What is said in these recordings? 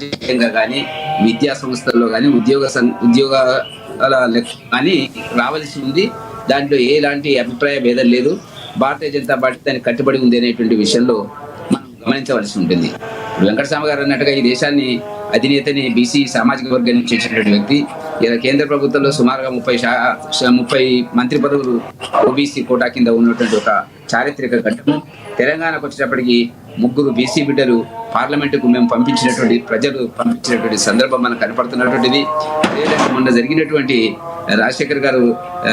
రాజకీయంగా కానీ విద్యా సంస్థల్లో కానీ ఉద్యోగాల కానీ రావాల్సి ఉంది. దాంట్లో ఎలాంటి అభిప్రాయ భేదం లేదు. భారతీయ జనతా పార్టీ దానికి కట్టుబడి ఉంది అనేటువంటి విషయంలో మనం గమనించవలసి ఉంటుంది. వెంకటస్వామి గారు అన్నట్టుగా ఈ దేశాన్ని అధినేతని బీసీ సామాజిక వర్గం నుంచి వచ్చినటువంటి వ్యక్తి. ఇలా కేంద్ర ప్రభుత్వంలో సుమారుగా 30 మంత్రి పదవులు ఓబీసీ కోటా కింద ఉన్నటువంటి ఒక చారిత్రక ఘట్టము. తెలంగాణకు వచ్చేటప్పటికి 3 బీసీ బిడ్డలు పార్లమెంటుకు మేము ప్రజలు పంపించినటువంటి సందర్భం మనకు కనపడుతున్నటువంటిది. అదేవిధంగా మొన్న జరిగినటువంటి రాజశేఖర్ గారు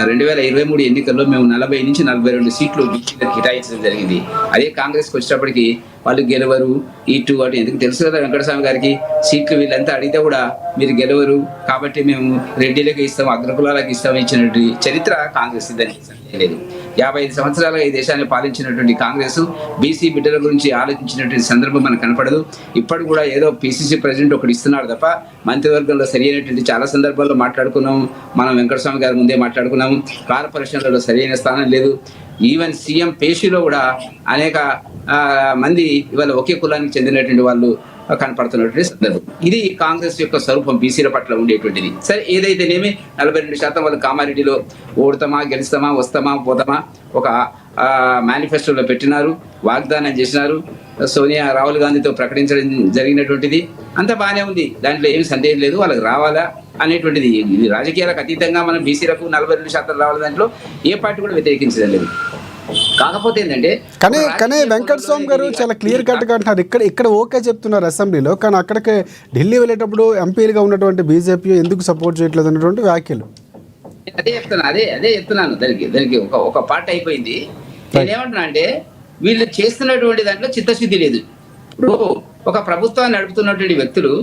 2023 ఎన్నికల్లో మేము 40 నుంచి 42 సీట్లు బీసీలకు కేటాయించడం జరిగింది. అదే కాంగ్రెస్కి వచ్చేటప్పటికి వాళ్ళు గెలవరు, ఇటు అటు, ఎందుకు తెలుసు కదా వెంకటస్వామి గారికి. సీట్లు వీళ్ళంతా అడిగితే కూడా మీరు గెలవరు కాబట్టి మేము రెడ్డిలకు ఇస్తాం, అగ్రకులాలకు ఇస్తాం ఇచ్చినటువంటి చరిత్ర కాంగ్రెస్ దానికి లేదు. 55 సంవత్సరాలుగా ఈ దేశాన్ని పాలించినటువంటి కాంగ్రెస్ బీసీ బిడ్డల గురించి ఆలోచించినటువంటి సందర్భం మనకు కనపడదు. ఇప్పటి కూడా ఏదో పిసిసి ప్రెసిడెంట్ ఒకటి ఇస్తున్నాడు తప్ప మంత్రివర్గంలో సరైనటువంటి చాలా సందర్భాల్లో మాట్లాడుకున్నాము. మనం వెంకటస్వామి గారి ముందే మాట్లాడుకున్నాము. కార్పొరేషన్లలో సరైన స్థానం లేదు. ఈవెన్ సీఎం పేషీలో కూడా అనేక మంది ఇవాళ ఒకే కులానికి చెందినటువంటి వాళ్ళు కనపడుతున్నటువంటి సందర్భం. ఇది కాంగ్రెస్ యొక్క స్వరూపం బీసీల పట్ల ఉండేటువంటిది. సరే, ఏదైతేనేమి 42% వాళ్ళు కామారెడ్డిలో ఓడతామా, గెలుస్తామా, వస్తామా, పోతామా ఒక మేనిఫెస్టోలో పెట్టినారు, వాగ్దానం చేసినారు. సోనియా రాహుల్ గాంధీతో ప్రకటించడం జరిగినటువంటిది. అంత బాగానే ఉంది, దాంట్లో ఏమి సందేహం లేదు. వాళ్ళకి రావాలా అనేటువంటిది ఇది రాజకీయాలకు అతీతంగా మనం బీసీలకు 42% రావాలి, దాంట్లో ఏ పార్టీ కూడా వ్యతిరేకించడం లేదు. కాకపోతే ఏంటంటే కానీ వెంకటస్వామి గారు చాలా క్లియర్ కట్గా అంటున్నారు. ఇక్కడ ఓకే చెప్తున్నారు అసెంబ్లీలో, కానీ అక్కడికి ఢిల్లీ వెళ్ళేటప్పుడు ఎంపీలుగా ఉన్నటువంటి బీజేపీ ఎందుకు సపోర్ట్ చేయట్లేదు అనేటువంటి వ్యాఖ్యలు. అదే చెప్తున్నాను. దానికి ఒక పార్ట్ అయిపోయింది. నేనేమంటున్నా అంటే వీళ్ళు చేస్తున్నటువంటి దాంట్లో చిత్తశుద్ధి లేదు. ఇప్పుడు ఒక ప్రభుత్వాన్ని నడుపుతున్నటువంటి వ్యక్తులు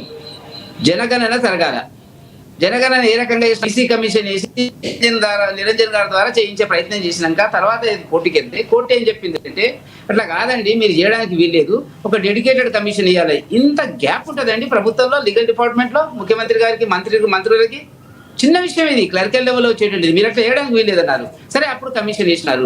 జనగణన జరగాల. జనగణన ఏ రకంగా ఈసీ కమిషన్ వేసి నిరంజన్ గారి ద్వారా చేయించే ప్రయత్నం చేసినాక తర్వాత కోర్టుకి వెళ్తే కోర్టు ఏం చెప్పింది అంటే అట్లా కాదండి, మీరు చేయడానికి వీల్లేదు, ఒక డెడికేటెడ్ కమిషన్ ఇవ్వాలి. ఇంత గ్యాప్ ఉంటుందండి ప్రభుత్వంలో, లీగల్ డిపార్ట్మెంట్లో, ముఖ్యమంత్రి గారికి, మంత్రులకి. చిన్న విషయం ఇది, క్లరికల్ లెవెల్లో వచ్చేటువంటిది. మీరు అట్లా వేయడానికి వీల్లేదన్నారు. సరే, అప్పుడు కమిషన్ వేసినారు.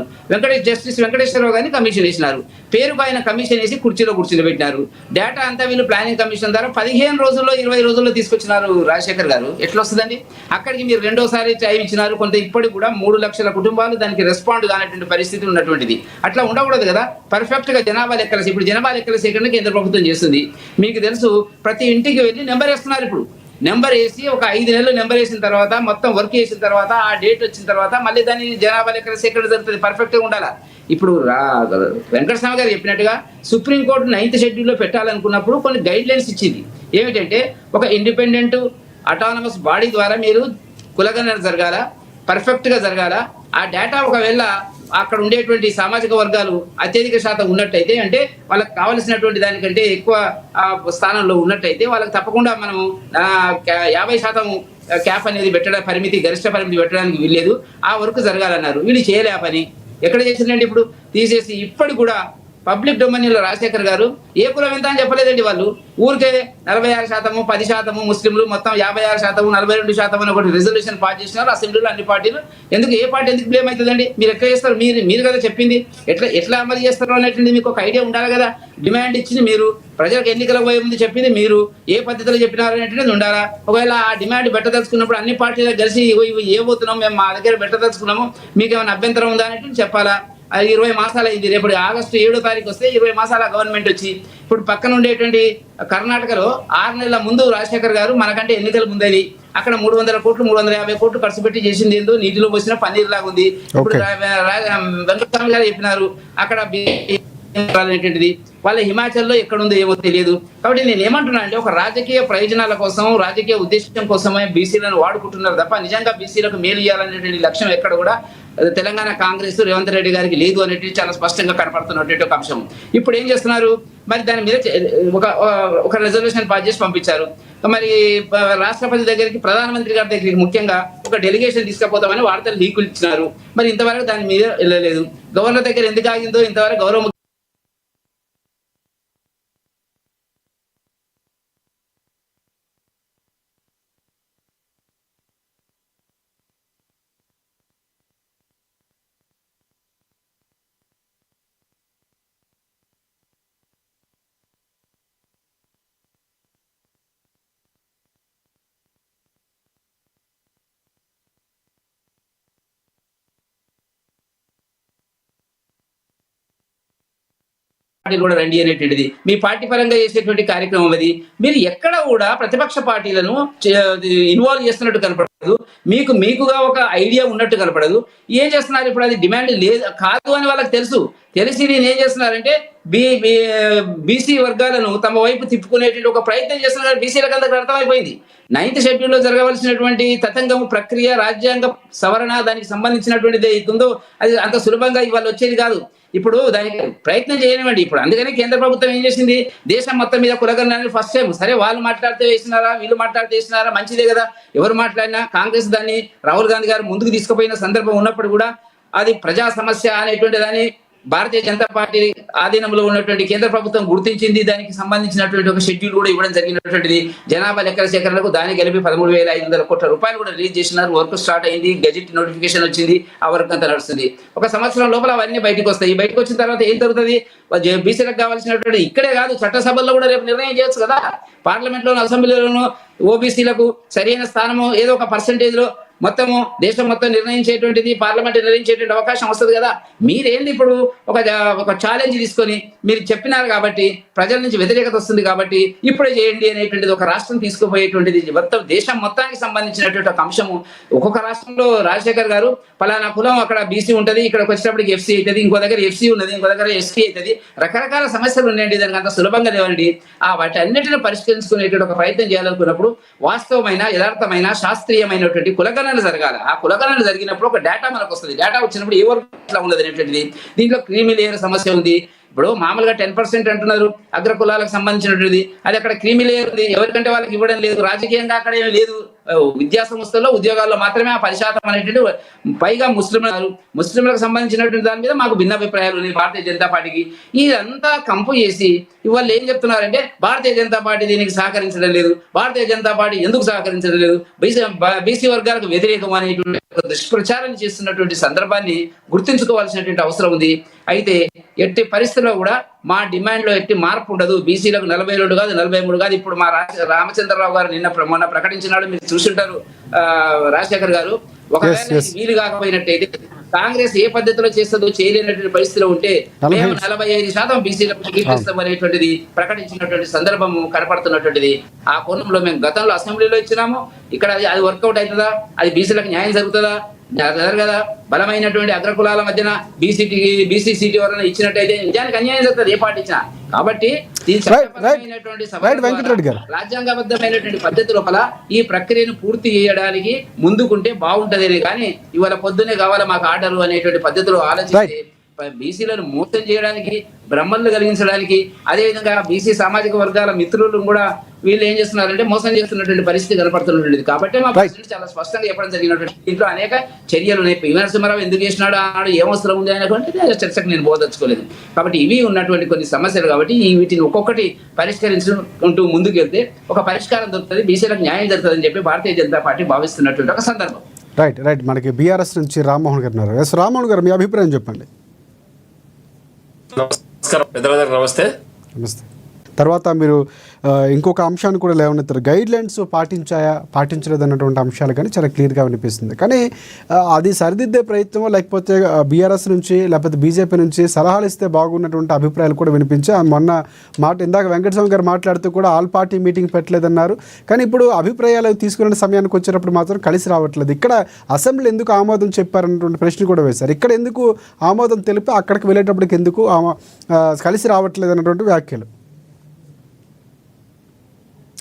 జస్టిస్ వెంకటేశ్వరరావు గారిని కమిషన్ వేసినారు. పేరు పైన కమిషన్ వేసి కుర్చీలో పెట్టినారు. డేటా అంతా వీళ్ళు ప్లానింగ్ కమిషన్ ద్వారా 15 రోజుల్లో 20 రోజుల్లో తీసుకొచ్చినారు రాజశేఖర్ గారు. ఎట్లా వస్తుందండి? అక్కడికి మీరు రెండోసారి టైం ఇచ్చినారు. కొంత ఇప్పటికి కూడా 3 లక్షల కుటుంబాలు దానికి రెస్పాండ్ కానటువంటి పరిస్థితి ఉన్నటువంటిది. అట్లా ఉండకూడదు కదా. పర్ఫెక్ట్ గా జనాభా లెక్కలు, ఇప్పుడు జనాభా లెక్కల సేకరణ కేంద్ర ప్రభుత్వం చేస్తుంది. మీకు తెలుసు, ప్రతి ఇంటికి వెళ్ళి నెంబర్ వేస్తున్నారు. ఇప్పుడు నెంబర్ వేసి ఒక 5 నెలలు నెంబర్ వేసిన తర్వాత, మొత్తం వర్క్ చేసిన తర్వాత, ఆ డేట్ వచ్చిన తర్వాత మళ్ళీ దాన్ని జనాభా లెక్కల సేకరణ జరుగుతుంది. పర్ఫెక్ట్గా ఉండాలా. ఇప్పుడు వెంకటస్వామి గారు చెప్పినట్టుగా సుప్రీంకోర్టు 9th షెడ్యూల్లో పెట్టాలనుకున్నప్పుడు కొన్ని గైడ్ లైన్స్ ఇచ్చింది. ఏమిటంటే ఒక ఇండిపెండెంట్ అటానమస్ బాడీ ద్వారా మీరు కులగణన జరగాల, పర్ఫెక్ట్గా జరగాల. ఆ డేటా ఒకవేళ అక్కడ ఉండేటువంటి సామాజిక వర్గాలు అత్యధిక శాతం ఉన్నట్టయితే, అంటే వాళ్ళకి కావలసినటువంటి దానికంటే ఎక్కువ స్థానంలో ఉన్నట్టయితే వాళ్ళకి తప్పకుండా మనము 50% క్యాప్ అనేది పరిమితి, గరిష్ట పరిమితి పెట్టడానికి వీల్లేదు. ఆ వర్క్ జరగాలన్నారు. వీళ్ళు చేయలే ఆ పని. ఎక్కడ చేసిందండి? ఇప్పుడు తీసేసి ఇప్పటికి కూడా పబ్లిక్ డొమైన్లో రాజశేఖర్ గారు ఏ కులం ఎంత అని చెప్పలేదండి. వాళ్ళు ఊరికే 46%, 10% ముస్లింలు, మొత్తం 56%, 42% అని ఒకటి రిజల్యూషన్ పాస్ చేసినారు అసెంబ్లీలో అన్ని పార్టీలు. ఏ పార్టీ ఎందుకు బ్లేమ్ అవుతుందండి? మీరు ఎట్లా చేస్తారు? మీరు కదా చెప్పింది. ఎట్లా అమలు చేస్తారు అనేటువంటి మీకు ఒక ఐడియా ఉండాలి కదా. డిమాండ్ ఇచ్చింది మీరు, ప్రజలకు ఎన్నికల పోయే ముందు చెప్పింది మీరు, ఏ పద్ధతిలో చెప్పినారు అనేటువంటిది ఉండాలా. ఒకవేళ ఆ డిమాండ్ పెట్టదలుచుకున్నప్పుడు అన్ని పార్టీలు కలిసి ఏ పోతున్నాం, మేము మా దగ్గర పెట్టదలుచుకున్నాము, మీకు ఏమైనా అభ్యంతరం ఉందా అనేటువంటి చెప్పాలా. 20 మాసాలు అయింది. రేపు ఆగస్టు 7వ తారీఖు వస్తే 20 మాసాల గవర్నమెంట్ వచ్చి, ఇప్పుడు పక్కన ఉండేటువంటి కర్ణాటకలో 6 నెలల ముందు రాజశేఖర్ గారు మనకంటే ఎన్నికల ముందని అక్కడ 300 కోట్లు 350 కోట్లు ఖర్చు పెట్టి చేసింది ఏందో నీటిలో పోసిన పన్నీర్ లాగా ఉంది. ఇప్పుడు వెంకటస్వామి గారు చెప్పినారు అక్కడ అనేటువంటిది వాళ్ళ హిమాచల్లో ఎక్కడుందో ఏమో తెలియదు. కాబట్టి నేను ఏమంటున్నా అంటే ఒక రాజకీయ ప్రయోజనాల కోసం, రాజకీయ ఉద్దేశం కోసమే బీసీలను వాడుకుంటున్నారు తప్ప నిజంగా బీసీలకు మేలు ఇవ్వాలనేటువంటి లక్ష్యం ఎక్కడ కూడా తెలంగాణ కాంగ్రెస్ రేవంత్ రెడ్డి గారికి లేదు అనేది చాలా స్పష్టంగా కనపడుతున్నటువంటి ఒక అంశం. ఇప్పుడు ఏం చేస్తున్నారు? మరి దాని మీద ఒక రెజల్యూషన్ పాస్ చేసి పంపించారు. మరి రాష్ట్రపతి దగ్గరికి, ప్రధానమంత్రి గారి దగ్గరికి ముఖ్యంగా ఒక డెలిగేషన్ తీసుకుపోతామని వార్తలు లీకులు ఇచ్చినారు. మరి ఇంతవరకు దాని మీద వెళ్ళలేదు. గవర్నర్ దగ్గర ఎందుకు ఆగిందో ఇంతవరకు గౌరవ పార్టీలు కూడా రండి అనేటువంటిది మీ పార్టీ పరంగా చేసేటువంటి కార్యక్రమం అది. మీరు ఎక్కడ కూడా ప్రతిపక్ష పార్టీలను ఇన్వాల్వ్ చేస్తున్నట్టు కనపడదు, మీకుగా ఒక ఐడియా ఉన్నట్టు కనపడదు. ఏం చేస్తున్నారు ఇప్పుడు? అది డిమాండ్ లేదు కాదు అని వాళ్ళకి తెలిసి నేను ఏం చేస్తున్నారంటే బీసీ వర్గాలను తమ వైపు తిప్పుకునేటువంటి ఒక ప్రయత్నం చేస్తున్నారు. బీసీలకు అందరికి అర్థమైపోయింది 9th షెడ్యూల్లో జరగవలసినటువంటి తతంగం ప్రక్రియ, రాజ్యాంగ సవరణ, దానికి సంబంధించినటువంటిది అవుతుందో అది అంత సులభంగా ఇవాళ వచ్చేది కాదు. ఇప్పుడు దానికి ప్రయత్నం చేయనివ్వండి. ఇప్పుడు అందుకనే కేంద్ర ప్రభుత్వం ఏం చేసింది, దేశం మొత్తం మీద కులగణనని ఫస్ట్ టైం, సరే వాళ్ళు మాట్లాడితే వేసినారా వీళ్ళు మాట్లాడితే వేసినారా మంచిదే కదా, ఎవరు మాట్లాడినా కాంగ్రెస్ దాన్ని రాహుల్ గాంధీ గారు ముందుకు తీసుకుపోయిన సందర్భం ఉన్నప్పుడు కూడా అది ప్రజా సమస్య అనేటువంటి దాన్ని భారతీయ జనతా పార్టీ ఆధీనంలో ఉన్నటువంటి కేంద్ర ప్రభుత్వం గుర్తించింది. దానికి సంబంధించినటువంటి ఒక షెడ్యూల్ కూడా ఇవ్వడం జరిగినటువంటిది. జనాభా లెక్కల సేకరణకు దానికి కలిపి 13,500 కోట్ల రూపాయలు కూడా రిలీజ్ చేసినారు. వర్క్ స్టార్ట్ అయింది, గెజిట్ నోటిఫికేషన్ వచ్చింది, ఆ వర్క్ అంతా నడుస్తుంది. ఒక సంవత్సరం లోపల అవన్నీ బయటకు వస్తాయి. బయటకు వచ్చిన తర్వాత ఏం జరుగుతుంది, బీసీలకు కావాల్సినటువంటి ఇక్కడే కాదు చట్టసభల్లో కూడా రేపు నిర్ణయం చేయొచ్చు కదా, పార్లమెంట్లోను అసెంబ్లీలోను ఓబీసీలకు సరైన స్థానము ఏదో ఒక పర్సెంటేజ్ లో మొత్తము దేశం మొత్తం నిర్ణయించేటువంటిది, పార్లమెంట్ నిర్ణయించేటువంటి అవకాశం వస్తుంది కదా. మీరేంది ఇప్పుడు ఒక ఛాలెంజ్ తీసుకొని మీరు చెప్పినారు కాబట్టి ప్రజల నుంచి వ్యతిరేకత వస్తుంది కాబట్టి ఇప్పుడే చేయండి అనేటువంటిది ఒక రాష్ట్రం తీసుకుపోయేటువంటిది మొత్తం దేశం మొత్తానికి సంబంధించినటువంటి ఒక అంశము. ఒక్కొక్క రాష్ట్రంలో రాజశేఖర్ గారు పలానా కులం అక్కడ బీసీ ఉంటుంది, ఇక్కడికి వచ్చేటప్పటికి ఎఫ్సీ అవుతుంది, ఇంకో దగ్గర ఎఫ్సీ ఉన్నది, ఇంకో దగ్గర ఎస్టీ అవుతుంది, రకరకాల సమస్యలు ఉన్నాయండి. దానికి అంత సులభంగా లేవండి. వాటి అన్నిటిని పరిష్కరించుకునేటువంటి ఒక ప్రయత్నం చేయాలనుకున్నప్పుడు వాస్తవమైన, యథార్థమైన, శాస్త్రీయమైనటువంటి కులగణన జరగాలి. ఆ కులగణన జరిగినప్పుడు ఒక డేటా మనకు వస్తుంది. డేటా వచ్చినప్పుడు ఏ వర్క్ ఇట్లా ఉన్నది అనేటువంటిది. దీంట్లో క్రీమీ లేయర్ సమస్య ఉంది. ఇప్పుడు మామూలుగా 10% అంటున్నారు అగ్ర కులాలకు సంబంధించినటువంటిది, అది అక్కడ క్రీమీ లేయర్ ఉంది, ఎవరికంటే వాళ్ళకి ఇవ్వడం లేదు. రాజకీయంగా అక్కడ ఏమి లేదు, విద్యా సంస్థల్లో ఉద్యోగాల్లో మాత్రమే ఆ 10% అనేటువంటి, పైగా ముస్లింలకు సంబంధించినటువంటి దాని మీద మాకు భిన్నాభిప్రాయాలు ఉన్నాయి భారతీయ జనతా పార్టీకి. ఇదంతా కంపు చేసి ఇవాళ ఏం చెప్తున్నారంటే భారతీయ జనతా పార్టీ దీనికి సహకరించడం లేదు, భారతీయ జనతా పార్టీ ఎందుకు సహకరించడం లేదు, బీసీ వర్గాలకు వ్యతిరేకం అనేటువంటి దుష్ప్రచారం చేస్తున్నటువంటి సందర్భాన్ని గుర్తించుకోవాల్సినటువంటి అవసరం ఉంది. అయితే ఎట్టి పరిస్థితుల్లో కూడా మా డిమాండ్ లో ఎట్టి మార్పు ఉండదు. బీసీలకు 42 కాదు, 43 కాదు. ఇప్పుడు మా రామచంద్రరావు గారు మొన్న ప్రకటించినాడు, మీరు చూసుంటారు రాజశేఖర్ గారు. ఒకవేళ వీలు కాకపోయినట్టయితే కాంగ్రెస్ ఏ పద్ధతిలో చేస్తుందో చేయలేనటువంటి పరిస్థితిలో ఉంటే మేము 45% బీసీలకు కీర్తిస్తాం అనేటువంటిది ప్రకటించినటువంటి సందర్భం కనపడుతున్నటువంటిది. ఆ కోణంలో మేము గతంలో అసెంబ్లీలో ఇచ్చినాము. ఇక్కడ అది వర్కౌట్ అవుతుందా, అది బీసీలకు న్యాయం జరుగుతుందా, జరగదా? బలమైనటువంటి అగ్రకులాల మధ్యన బీసీ సీటీ ఎవరైనా ఇచ్చినట్టయితే నిజానికి అన్యాయం జరుగుతుంది ఏ పార్టీ ఇచ్చినా. కాబట్టి రాజ్యాంగబద్ధమైనటువంటి పద్ధతి లోపల ఈ ప్రక్రియను పూర్తి చేయడానికి ముందుకుంటే బాగుంటది. కానీ ఇవాళ పొద్దునే కావాలా మాకు ఆర్డర్ అనేటువంటి పద్ధతిలో ఆలోచిస్తే బీసీలను మోసం చేయడానికి, భ్రమలు కలిగించడానికి, అదేవిధంగా బీసీ సామాజిక వర్గాల మిత్రులను కూడా వీళ్ళు ఏం చేస్తున్నారంటే మోసం చేస్తున్నటువంటి పరిస్థితి కనపడుతున్నటువంటిది. కాబట్టి మా ప్రెసిడెంట్ చాలా స్పష్టంగా చెప్పడం జరిగినటువంటి దీంట్లో అనేక చర్యలు ఉన్నాయి. పివి నరసింహారావు ఎందుకు చేసినాడు అన్నాడు, ఏం అవసరం ఉంది అనేటువంటి చర్చకు నేను బోధల్చుకోలేదు. కాబట్టి ఇవి ఉన్నటువంటి కొన్ని సమస్యలు. కాబట్టి వీటిని ఒక్కొక్కటి పరిష్కరించుకుంటూ ముందుకు వెళ్తే ఒక పరిష్కారం దొరుకుతుంది, బీసీలకు న్యాయం జరుగుతుంది అని చెప్పి భారతీయ జనతా పార్టీ భావిస్తున్నటువంటి ఒక సందర్భం. రైట్. మనకి బీఆర్ఎస్ నుంచి రామ్మోహన్ గారు ఉన్నారు. ఎస్ రామ్మోహన్ గారు, మీ అభిప్రాయం చెప్పండి. నమస్కారం పెద్దలందరికీ నమస్తే. తర్వాత మీరు ఇంకొక అంశాన్ని కూడా లేవనెత్తారు, గైడ్ లైన్స్ పాటించలేదు అన్నటువంటి అంశాలు కానీ చాలా క్లియర్గా వినిపిస్తుంది. కానీ అది సరిదిద్దే ప్రయత్నమో లేకపోతే బీఆర్ఎస్ నుంచి లేకపోతే బీజేపీ నుంచి సలహాలు ఇస్తే బాగున్నటువంటి అభిప్రాయాలు కూడా వినిపించే. మొన్న ఇందాక వెంకటస్వామి గారు మాట్లాడుతూ కూడా ఆల్ పార్టీ మీటింగ్ పెట్టలేదన్నారు. కానీ ఇప్పుడు అభిప్రాయాలు తీసుకునే సమయానికి వచ్చేటప్పుడు మాత్రం కలిసి రావట్లేదు. ఇక్కడ అసెంబ్లీ ఎందుకు ఆమోదం చెప్పారన్నటువంటి ప్రశ్న కూడా వేశారు. ఇక్కడ ఎందుకు ఆమోదం తెలిపి అక్కడికి వెళ్ళేటప్పటికి ఎందుకు కలిసి రావట్లేదు అన్నటువంటి వ్యాఖ్యలు.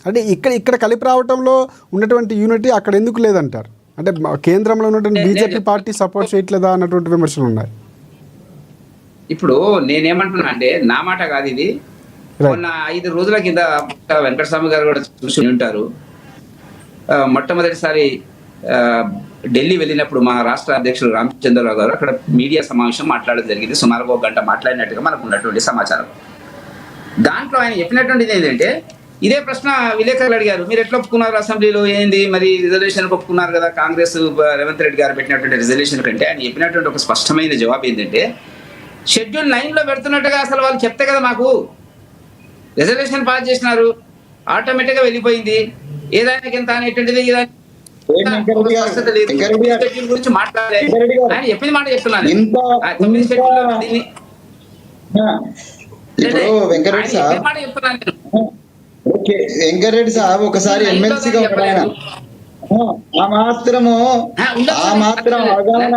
అంటే ఇక్కడ కలిపి రావటంలో ఉన్నటువంటి యూనిటీ అక్కడ ఎందుకు లేదంటారు? అంటే కేంద్రంలో ఉన్నటువంటి బీజేపీ పార్టీ సపోర్ట్ చేయట్లేదా అన్నటువంటి విమర్శలు ఉన్నాయి. ఇప్పుడు నేనేమంటున్నా అంటే నా మాట కాదు ఇది. మొన్న 5 రోజుల కింద వెంకటస్వామి గారు కూడా చూసి ఉంటారు. మొట్టమొదటిసారి ఢిల్లీ వెళ్ళినప్పుడు మా రాష్ట్ర అధ్యక్షుడు రామచంద్రరావు గారు అక్కడ మీడియా సమావేశం మాట్లాడడం జరిగింది. సుమారుగా 1 గంట మాట్లాడినట్టుగా మనకు ఉన్నటువంటి సమాచారం. దాంట్లో ఆయన చెప్పినటువంటిది ఏంటంటే, ఇదే ప్రశ్న విలేకరులు అడిగారు, మీరు ఎట్లా ఒప్పుకున్నారు అసెంబ్లీలో, ఏంది మరి రిజర్వేషన్ ఒప్పుకున్నారు కదా కాంగ్రెస్ రేవంత్ రెడ్డి గారు పెట్టినటువంటి రిజర్వేషన్ కంటే. ఆయన చెప్పినటువంటి ఒక స్పష్టమైన జవాబు ఏంటంటే, షెడ్యూల్ 9లో పెడుతున్నట్టుగా అసలు వాళ్ళు చెప్తే కదా మాకు రిజర్వేషన్ పాస్ చేసినారు, ఆటోమేటిక్గా వెళ్ళిపోయింది, ఏదానికి ఎంత అనేటువంటిది గురించి మాట్లాడలేదు. ఆయన చెప్పింది మాట చెప్తున్నాను. ఇప్పుడు వెంకరెడ్డి ఆయన సాబ్ చెప్పే మాట చెప్తున్నాను నేను. ఓకే, వెంకరెడ్డి సాబ్ ఒకసారి నేను ఎమ్మెల్సీగా లైన్లో ఉన్నాడు ఆయన. చెప్పలేదు. ఆ మాత్రము ఉండొచ్చు, ఆ మాత్రం అవగాహన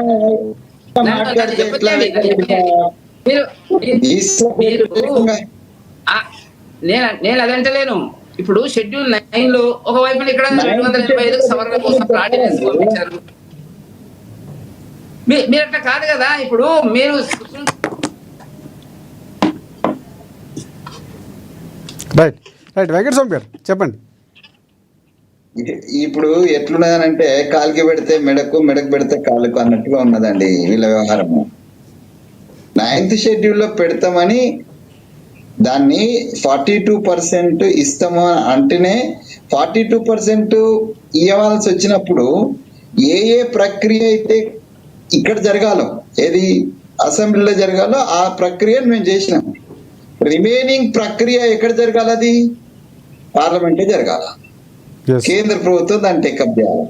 మాట్లాడితే ఎట్లా వెంకరెడ్డి సాబ్? మీరు మీరు మీరు నేను అదంటలేను. ఇప్పుడు షెడ్యూల్ 9 లో ఒకవైపు ఇక్కడ 285 సవరణ కోసం ఆర్డినెన్స్ పంపించారు. మీరు అట్లా కాదు కదా. ఇప్పుడు మీరు రైట్ రైట్ వెంకట స్వామి గారు చెప్పండి. ఇప్పుడు ఎట్లున్నదనంటే కాలుకి పెడితే మెడకు, మెడకు పెడితే కాలుకు అన్నట్టుగా ఉన్నదండి వీళ్ళ వ్యవహారము. 9th షెడ్యూల్లో పెడతామని దాన్ని 42% ఇస్తాము అంటేనే 42% ఇవ్వాల్సి వచ్చినప్పుడు ఏ ప్రక్రియ అయితే ఇక్కడ జరగాలో, ఏది అసెంబ్లీలో జరగాలో ఆ ప్రక్రియను మేము చేసినాం. రిమైనింగ్ ప్రక్రియ ఎక్కడ జరగాలి? అది పార్లమెంటే జరగాల. Yes. కేంద్ర ప్రభుత్వం దాన్ని టేకప్ చేయాలి.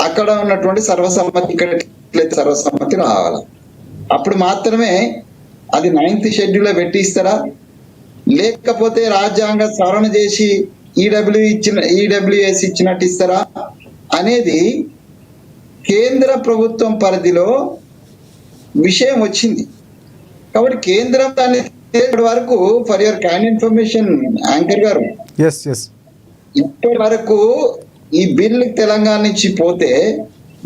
అక్కడ ఉన్నటువంటి సర్వసమ్మతి, ఇక్కడ సర్వసమ్మతి రావాలి. అప్పుడు మాత్రమే అది 9th షెడ్యూల్లో పెట్టి ఇస్తారా, లేకపోతే రాజ్యాంగ సవరణ చేసి ఈడబ్ల్యూఎస్ ఇచ్చినట్టు ఇస్తారా అనేది కేంద్ర ప్రభుత్వం పరిధిలో విషయం వచ్చింది. కాబట్టి కేంద్రం దాన్ని ఇప్పటి వరకు, for your kind information anchor గారు, ఎస్ ఎస్ ఇప్పటి వరకు ఈ బిల్ తెలంగాణ నుంచి పోతే,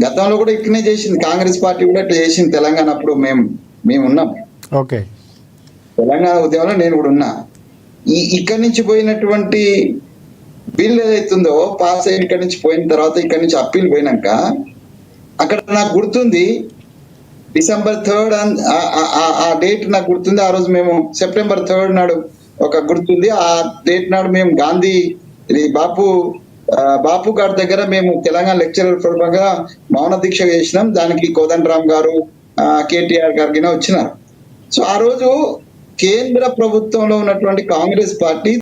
గతంలో కూడా ఇట్లనే చేసింది కాంగ్రెస్ పార్టీ, కూడా ఇట్లా చేసింది తెలంగాణ. అప్పుడు మేము ఉన్నాం, ఓకే, తెలంగాణ ఉద్యమంలో నేను కూడా ఉన్నా. ఇక్కడి నుంచి పోయినటువంటి బిల్ ఏదైతుందో పాస్ అయ్యి ఇక్కడి నుంచి పోయిన తర్వాత, ఇక్కడి నుంచి అప్పీల్ పోయినాక, అక్కడ నాకు గుర్తుంది December 3rd ఆ డేట్ నాకు గుర్తుంది. ఆ రోజు మేము September 3rd నాడు ఒక గుర్తుంది. ఆ డేట్ నాడు మేము గాంధీ ఇది బాపు గారి దగ్గర మేము తెలంగాణ లెక్చరర్ పూర్వకంగా మౌన దీక్ష చేసినాం. దానికి కోదండరామ్ గారు, కేటీఆర్ గారికి వచ్చినారు. సో ఆ రోజు కేంద్ర ప్రభుత్వంలో ఉన్నటువంటి కాంగ్రెస్ పార్టీ